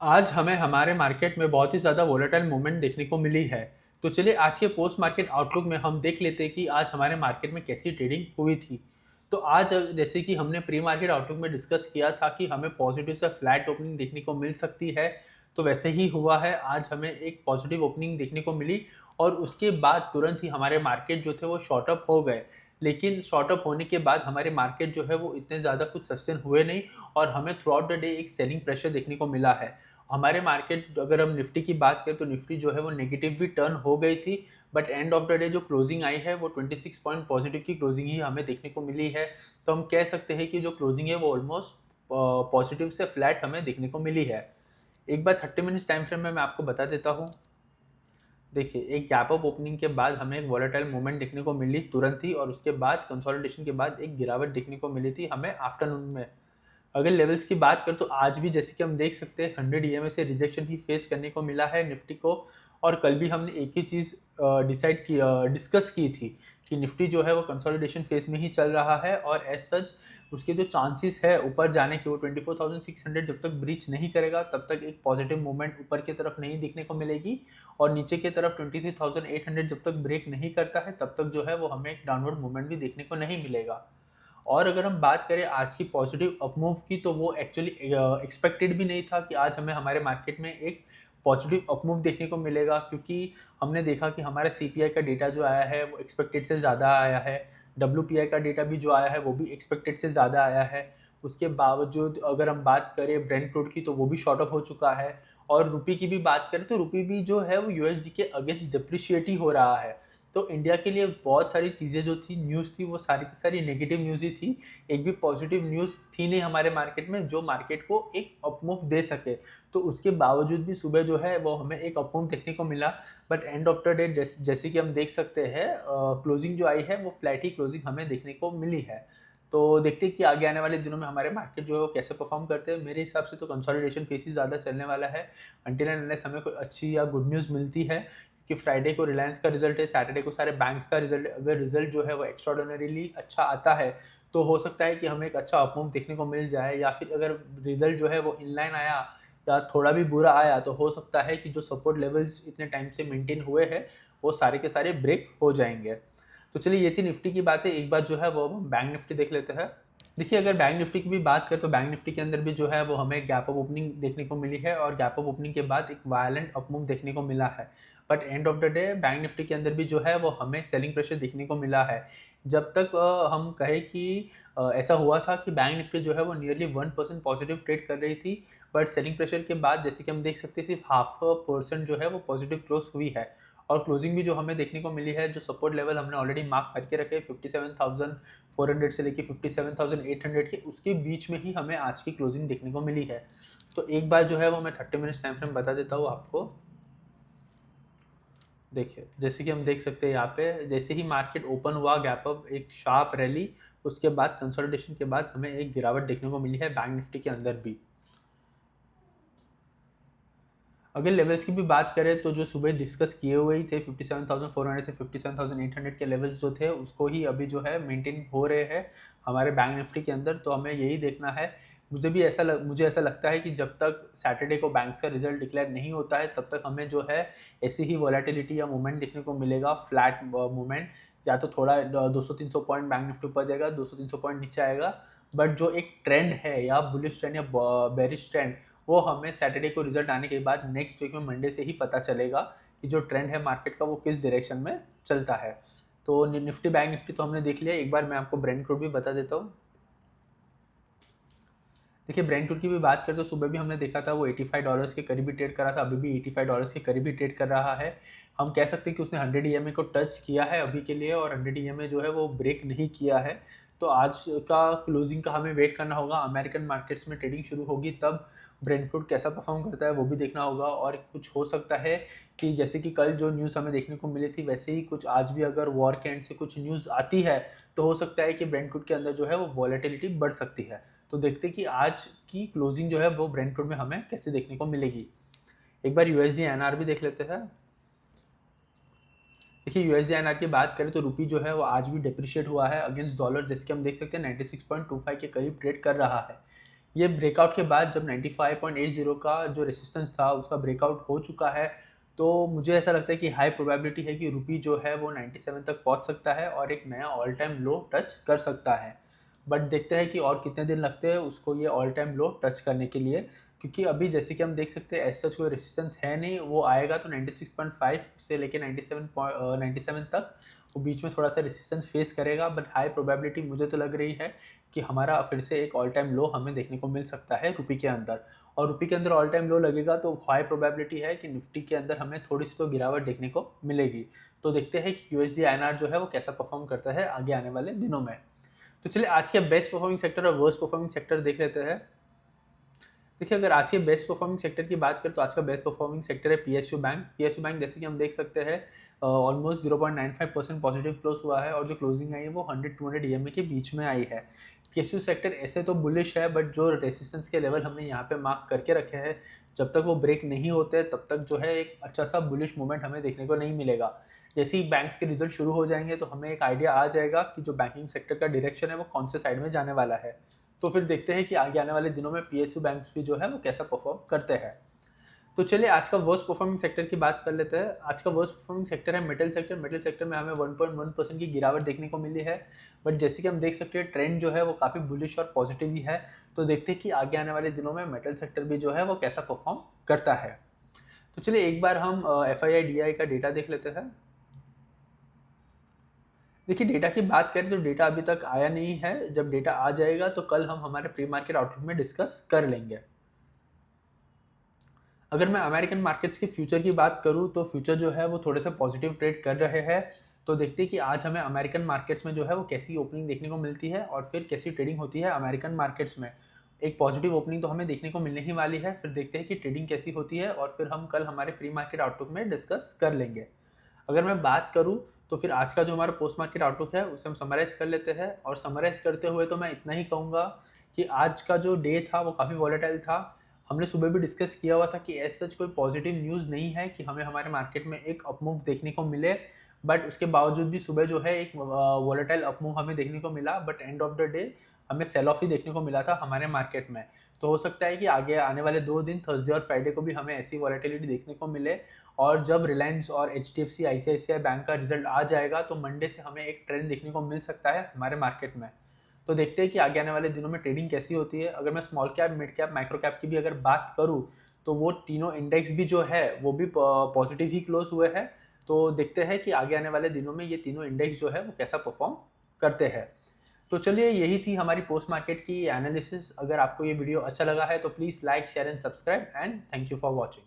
आज हमें हमारे मार्केट में बहुत ही ज़्यादा वोलेटाइल मूवमेंट देखने को मिली है। तो चलिए आज के पोस्ट मार्केट आउटलुक में हम देख लेते हैं कि आज हमारे मार्केट में कैसी ट्रेडिंग हुई थी। तो आज जैसे कि हमने प्री मार्केट आउटलुक में डिस्कस किया था कि हमें पॉजिटिव से फ्लैट ओपनिंग देखने को मिल सकती है, तो वैसे ही हुआ है। आज हमें एक पॉजिटिव ओपनिंग देखने को मिली और उसके बाद तुरंत ही हमारे मार्केट जो थे वो शॉर्ट अप हो गए। लेकिन शॉर्ट अप होने के बाद हमारे मार्केट जो है वो इतने ज़्यादा कुछ सस्टेन हुए नहीं और हमें थ्रू आउट द डे एक सेलिंग प्रेशर देखने को मिला है। हमारे मार्केट अगर हम निफ्टी की बात करें तो निफ्टी जो है वो नेगेटिव भी टर्न हो गई थी, but end of the day जो क्लोजिंग आई है वो 26 पॉइंट पॉजिटिव की क्लोजिंग ही हमें देखने को मिली है। तो हम कह सकते हैं कि जो क्लोजिंग है वो ऑलमोस्ट पॉजिटिव से फ्लैट हमें देखने को मिली है। एक बार 30 मिनट्स टाइम फ्रेम में मैं आपको बता देता हूँ। देखिए, एक गैप अप ओपनिंग के बाद हमें एक वॉलेटाइल मूवमेंट देखने को मिली तुरंत ही, और उसके बाद कंसोलिडेशन के बाद एक गिरावट देखने को मिली थी हमें आफ्टरनून में। अगर लेवल्स की बात करें तो आज भी जैसे कि हम देख सकते हैं 100 ईएमए से रिजेक्शन ही फेस करने को मिला है निफ्टी को। और कल भी हमने एक ही चीज़ डिस्कस की थी कि निफ्टी जो है वो कंसोलिडेशन फेज में ही चल रहा है, और एज सच उसके जो चांसेस है ऊपर जाने के वो 24,600 जब तक ब्रीच नहीं करेगा तब तक एक पॉजिटिव मूवमेंट ऊपर की तरफ नहीं दिखने को मिलेगी। और नीचे की तरफ 23,800 जब तक ब्रेक नहीं करता है तब तक जो है वो हमें एक डाउनवर्ड मूवमेंट भी देखने को नहीं मिलेगा। और अगर हम बात करें आज की पॉजिटिव अपमूव की, तो वो एक्चुअली एक्सपेक्टेड भी नहीं था कि आज हमें हमारे मार्केट में एक पॉजिटिव अपमूव देखने को मिलेगा, क्योंकि हमने देखा कि हमारा सीपीआई का डेटा जो आया है वो एक्सपेक्टेड से ज़्यादा आया है। डब्ल्यूपीआई का डेटा भी जो आया है वो भी एक्सपेक्टेड से ज़्यादा आया है। उसके बावजूद अगर हम बात करें ब्रेंट क्रूड की, तो वो भी शॉर्ट अप हो चुका है। और रुपये की भी बात करें तो रुपये भी जो है वो यूएसडी के अगेंस्ट डिप्रिशिएट ही हो रहा है। तो इंडिया के लिए बहुत सारी चीज़ें जो थी, न्यूज़ थी, वो सारी की सारी नेगेटिव न्यूज़ ही थी। एक भी पॉजिटिव न्यूज़ थी नहीं हमारे मार्केट में जो मार्केट को एक अपमूव दे सके। तो उसके बावजूद भी सुबह जो है वो हमें एक अपमूव देखने को मिला। But end of the day जैसे कि हम देख सकते हैं, क्लोजिंग जो आई है वो फ्लैट ही क्लोजिंग हमें देखने को मिली है। तो देखते हैं कि आगे आने वाले दिनों में हमारे मार्केट जो है वो कैसे परफॉर्म करते हैं। मेरे हिसाब से तो कंसोलिडेशन फेस ही ज़्यादा चलने वाला है, अनटिल एंड अनलेस हमें कोई अच्छी या गुड न्यूज़ मिलती है। कि फ्राइडे को रिलायंस का रिजल्ट है, सैटरडे को सारे बैंक्स का रिजल्ट है। अगर रिजल्ट जो है वो एक्स्ट्राऑर्डिनरीली अच्छा आता है तो हो सकता है कि हमें एक अच्छा अपमूव देखने को मिल जाए, या फिर अगर रिजल्ट जो है वो इनलाइन आया या थोड़ा भी बुरा आया तो हो सकता है कि जो सपोर्ट लेवल्स इतने टाइम से मेंटेन हुए हैं वो सारे के सारे ब्रेक हो जाएंगे। तो चलिए, ये थी निफ्टी की बातें। एक बार जो है वो हम बैंक निफ्टी देख लेते हैं। देखिए, अगर बैंक निफ्टी की भी बात करें तो बैंक निफ्टी के अंदर भी जो है वो हमें गैप अप ओपनिंग देखने को मिली है, और गैप अप ओपनिंग के बाद एक वायलेंट अपमूव देखने को मिला है। But end of the day bank Nifty के अंदर भी जो है वो हमें सेलिंग प्रेशर देखने को मिला है। जब तक हम कहें कि ऐसा हुआ था कि बैंक निफ्टी जो है वो नियरली 1% पॉजिटिव ट्रेड कर रही थी, बट सेलिंग प्रेशर के बाद जैसे कि हम देख सकते हैं सिर्फ 0.5% जो है वो पॉजिटिव क्लोज हुई है। और क्लोजिंग भी जो हमें देखने को मिली है, जो सपोर्ट लेवल हमने ऑलरेडी मार्क करके रखे 57,400 से लेके 57,800 के उसके बीच में ही हमें आज की क्लोजिंग देखने को मिली है। तो एक बार जो है वो मैं 30 मिनट्स टाइम फ्रेम बता देता हूँ आपको। देखिए, जैसे कि हम देख सकते हैं यहाँ पे, जैसे ही मार्केट ओपन हुआ गैप अप एक शार्प रैली, उसके बाद कंसोलिडेशन के बाद हमें एक गिरावट देखने को मिली है बैंक निफ्टी के अंदर भी। अगर लेवल्स की भी बात करें तो जो सुबह डिस्कस किए हुए ही थे 57,400 से 57,800 के लेवल्स जो थे उसको ही अभी जो है मेंटेन हो रहे हैं हमारे बैंक निफ्टी के अंदर। तो हमें यही देखना है। मुझे ऐसा लगता है कि जब तक सैटरडे को बैंक्स का रिजल्ट डिक्लेयर नहीं होता है तब तक हमें जो है ऐसी ही वॉलेटिलिटी या मूवमेंट देखने को मिलेगा, फ्लैट मूवमेंट। या तो थोड़ा 200-300 पॉइंट बैंक निफ्टी ऊपर जाएगा, 200-300 पॉइंट नीचे आएगा। बट जो एक ट्रेंड है, या बुलिश ट्रेंड या बेरिश ट्रेंड, वो हमें सैटरडे को रिजल्ट आने के बाद नेक्स्ट वीक में मंडे से ही पता चलेगा कि जो ट्रेंड है मार्केट का वो किस डायरेक्शन में चलता है। तो निफ्टी बैंक निफ्टी तो हमने देख लिया। एक बार मैं आपको ब्रेंट क्रूड भी बता देता हूँ। देखिए, ब्रेंट क्रूड की भी बात करें तो सुबह भी हमने देखा था वो $85 के करीब ही ट्रेड कर रहा था, अभी भी $85 के करीब ही ट्रेड कर रहा है। हम कह सकते हैं कि उसने 100 ईएमए को टच किया है अभी के लिए, और 100 ईएमए जो है वो ब्रेक नहीं किया है। तो आज का क्लोजिंग का हमें वेट करना होगा। अमेरिकन मार्केट्स में ट्रेडिंग शुरू होगी तब ब्रेंट क्रूड कैसा परफॉर्म करता है वो भी देखना होगा। और कुछ हो सकता है कि जैसे कि कल जो न्यूज़ हमें देखने को मिली थी वैसे ही कुछ आज भी अगर वॉर के एंड से कुछ न्यूज़ आती है तो हो सकता है कि ब्रेंट क्रूड के अंदर जो है वो वॉलेटिलिटी बढ़ सकती है। तो देखते हैं कि आज की क्लोजिंग जो है वो ब्रेंट क्रूड में हमें कैसे देखने को मिलेगी। एक बार यूएसडी एनआर भी देख लेते हैं। देखिए, यूएसडी एनआर की बात करें तो रुपी जो है वो आज भी डिप्रिशिएट हुआ है अगेंस्ट डॉलर, जैसे कि हम देख सकते हैं 96.25 के करीब ट्रेड कर रहा है। ये ब्रेकआउट के बाद जब 95.80 का जो रेजिस्टेंस था उसका ब्रेकआउट हो चुका है, तो मुझे ऐसा लगता है कि हाई प्रोबेबिलिटी है कि रुपी जो है वो 97 तक पहुंच सकता है और एक नया ऑल टाइम लो टच कर सकता है। बट देखते हैं कि और कितने दिन लगते हैं उसको ये ऑल टाइम लो टच करने के लिए, क्योंकि अभी जैसे कि हम देख सकते हैं एज सच कोई रेजिस्टेंस है नहीं। वो आएगा तो 96.5 से लेके 97 तक वो बीच में थोड़ा सा रेजिस्टेंस फेस करेगा, बट हाई प्रोबेबिलिटी मुझे तो लग रही है कि हमारा फिर से एक ऑल टाइम लो हमें देखने को मिल सकता है रुपी के अंदर। और रुपी के अंदर ऑल टाइम लो लगेगा तो हाई प्रोबेबिलिटी है कि निफ्टी के अंदर हमें थोड़ी सी तो गिरावट देखने को मिलेगी। तो देखते हैं कि यूएसडी आईएनआर जो है वो कैसा परफॉर्म करता है आगे आने वाले दिनों में। तो चलिए आज के बेस्ट परफॉर्मिंग सेक्टर और वर्स्ट परफॉर्मिंग सेक्टर देख लेते हैं। देखिए, अगर आज के बेस्ट परफॉर्मिंग सेक्टर की बात करें तो आज का बेस्ट परफॉर्मिंग सेक्टर है पीएसयू बैंक। पीएसयू बैंक जैसे कि हम देख सकते हैं ऑलमोस्ट 0.95% पॉजिटिव क्लोज हुआ है और जो क्लोजिंग आई है वो 100-200 ईएमए के बीच में आई है। पीएसयू सेक्टर ऐसे तो बुलिश है, बट जो रेसिस्टेंस के लेवल हमने यहाँ पे मार्क करके रखे हैं, जब तक वो ब्रेक नहीं होते तब तक जो है एक अच्छा सा बुलिश मूवमेंट हमें देखने को नहीं मिलेगा। जैसे ही बैंक्स के रिजल्ट शुरू हो जाएंगे तो हमें एक आइडिया आ जाएगा कि जो बैंकिंग सेक्टर का डायरेक्शन है वो कौन से साइड में जाने वाला है। तो फिर देखते हैं कि आगे आने वाले दिनों में पीएसयू बैंक्स भी जो है वो कैसा परफॉर्म करते हैं। तो चलिए आज का वर्स्ट परफॉर्मिंग सेक्टर की बात कर लेते हैं। आज का वर्स्ट परफॉर्मिंग सेक्टर है मेटल सेक्टर। मेटल सेक्टर में हमें 1.1% की गिरावट देखने को मिली है, बट जैसे कि हम देख सकते हैं ट्रेंड जो है वो काफ़ी बुलिश और पॉजिटिव ही है। तो देखते हैं कि आगे आने वाले दिनों में मेटल सेक्टर भी जो है वो कैसा परफॉर्म करता है। तो चलिए एक बार हम FII-DI का डेटा देख लेते हैं। देखिए, डेटा की बात करें तो डेटा अभी तक आया नहीं है। जब डेटा आ जाएगा तो कल हम हमारे प्री मार्केट आउटलुक में डिस्कस कर लेंगे। अगर मैं अमेरिकन मार्केट्स के फ्यूचर की बात करूं तो फ्यूचर जो है वो थोड़े से पॉजिटिव ट्रेड कर रहे हैं। तो देखते हैं कि आज हमें अमेरिकन मार्केट्स में जो है वो कैसी ओपनिंग देखने को मिलती है और फिर कैसी ट्रेडिंग होती है अमेरिकन मार्केट्स में। एक पॉजिटिव ओपनिंग तो हमें देखने को मिलने ही वाली है, फिर देखते हैं कि ट्रेडिंग कैसी होती है और फिर हम कल हमारे प्री मार्केट आउटलुक में डिस्कस कर लेंगे। अगर मैं बात करूं तो फिर आज का जो हमारा पोस्ट मार्केट आउटलुक है उसे हम समराइज़ कर लेते हैं। और समराइज़ करते हुए तो मैं इतना ही कहूँगा कि आज का जो डे था वो काफ़ी वॉलेटाइल था। हमने सुबह भी डिस्कस किया हुआ था कि एज सच कोई पॉजिटिव न्यूज़ नहीं है कि हमें हमारे मार्केट में एक अपमूव देखने को मिले, बट उसके बावजूद भी सुबह जो है एक वॉलेटाइल अपमूव हमें देखने को मिला, but end of the day हमें सेल ऑफ ही देखने को मिला था हमारे मार्केट में। तो हो सकता है कि आगे आने वाले 2 दिन थर्सडे और फ्राइडे को भी हमें ऐसी वॉलेटिलिटी देखने को मिले। और जब रिलायंस और HDFC ICICI बैंक का रिजल्ट आ जाएगा तो मंडे से हमें एक ट्रेंड देखने को मिल सकता है हमारे मार्केट में। तो देखते हैं कि आगे आने वाले दिनों में ट्रेडिंग कैसी होती है। अगर मैं small cap, mid cap, micro cap की भी अगर बात करूँ तो वो तीनों इंडेक्स भी जो है वो भी पॉजिटिव ही क्लोज हुए हैं। तो देखते हैं कि आगे आने वाले दिनों में ये तीनों इंडेक्स जो है वो कैसा परफॉर्म करते हैं। तो चलिए यही थी हमारी पोस्ट मार्केट की एनालिसिस। अगर आपको ये वीडियो अच्छा लगा है तो please like, share and subscribe and thank you for watching.